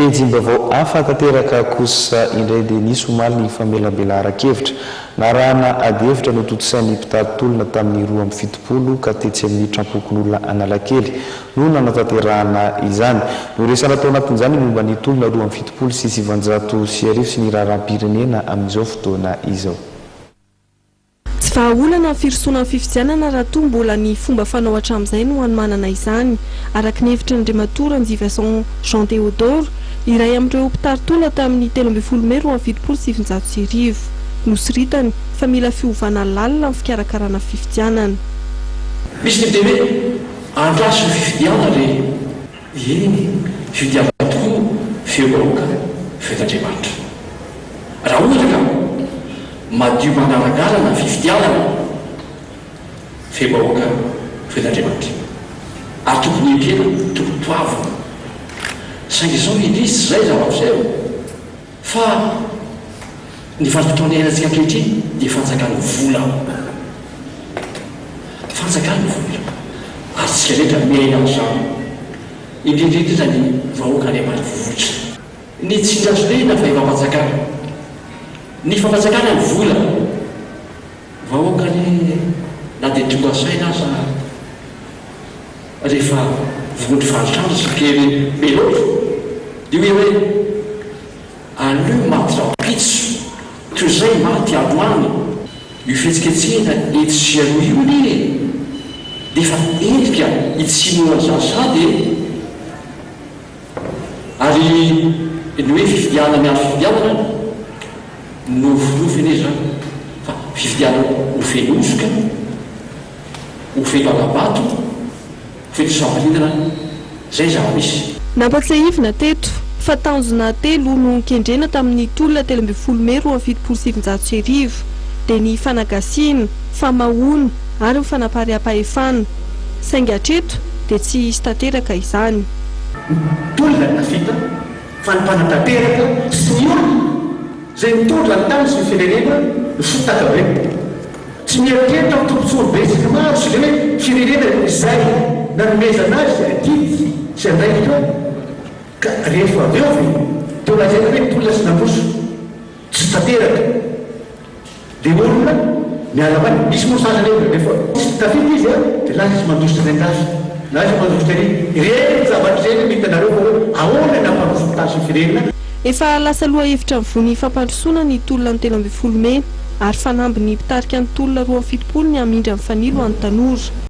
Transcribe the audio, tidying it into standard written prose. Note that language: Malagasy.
Pejim-baovao hafa tanteraka kosa indray dia nisy omaly ny famelabelaran-kevitra narahana ady-hevitra no totosain'ny mpitady-tolona tamin'ny 2017 ka tetsy amin'ny trampokon'olona Analakely no nanatanterahana izany. No resana tao anatin'izany momba ny tolona 2017 sy 900 sy arivo sy ny raharam-pirenena amin'izao fotoana izao. Tsy vahaolana firosoana fifidianana raha toa mbola ny fomba fanao hatramin'izay no hanomanana izany araka ny hevitra Andriamatora Njivason Jean Théodore iray amin'ireo mpitary-tolona tamin'ny 13 Mey 2017 nosiritany fa mila fiovana lalina amin'ny fikarakarana fifidianana. Misy ny hoe andraso fifidiana re eny fifidiana tokoa feobaoka fetan-Andriamanitra. Raha ohatra ka madio manaragarana fifidianana feobaoka fetan-Andriamanitra ary tokony ekena tokony toavina saingy izao indrisy zay zava-piseo fa ny vanim-potoana iainantsika ankehitriny dia fanjakany vola ary tsika rehetra miaina amin'izany indrindrindrindra ny vahoaka any ambanivohitra ny tsindrasonena fa ifampanjakana ny fampanjakana ny vola vahoakany na dia tonga saina aza rehefa vondry vanditrandro sy kely be loatra dia hoe anio matrapitso toy izay maty adoany io fihetsiketsehana etsy aloha io ne dia efa endrika itsinoa zasady ary ny hoe fifidiana miandro fifidianana nofenofeny zany fa fifidianana ofeny osoka ofeny bagabato ofeny sambalindana zay zava-misy. Nampatsahivina teto fa tanjona telo no nikendrena tamin'ny tolona 13 Mey 2017 dia ny fanagasiana, famahona ary ny fanapaha-paefana. Saingy hatreto dia tsy hisy tanteraka izany. Tolona navita fa ny mpanatanteraka sy ny olona izay mitondra ny tany sy ny firenena no fotaka be. Tsy mieritreritra amin'ny tompontsony betsaka maro sy ilay hoe firenena izay nanomezana azy adidy sy andraikitra ka rehefa avy eo teo lazaina hoe tolona sy namboso tsy tanteraka dia olona miala many misy moa sasany rehefa tsy tafita izy dia lasa izy mandositra ny andazy na izy mandositra ny ireny zavatra izay no hitanareo fa hoe ahoana nampandroso ny tany sy ny firenena. Efa lasa loha hevitra mivony fampandrosoana ny tolona ny 13 Mey ary fanamby ny mpitarika ny tolona 2017 ny hamindra amin'ny fanilo any Tanora.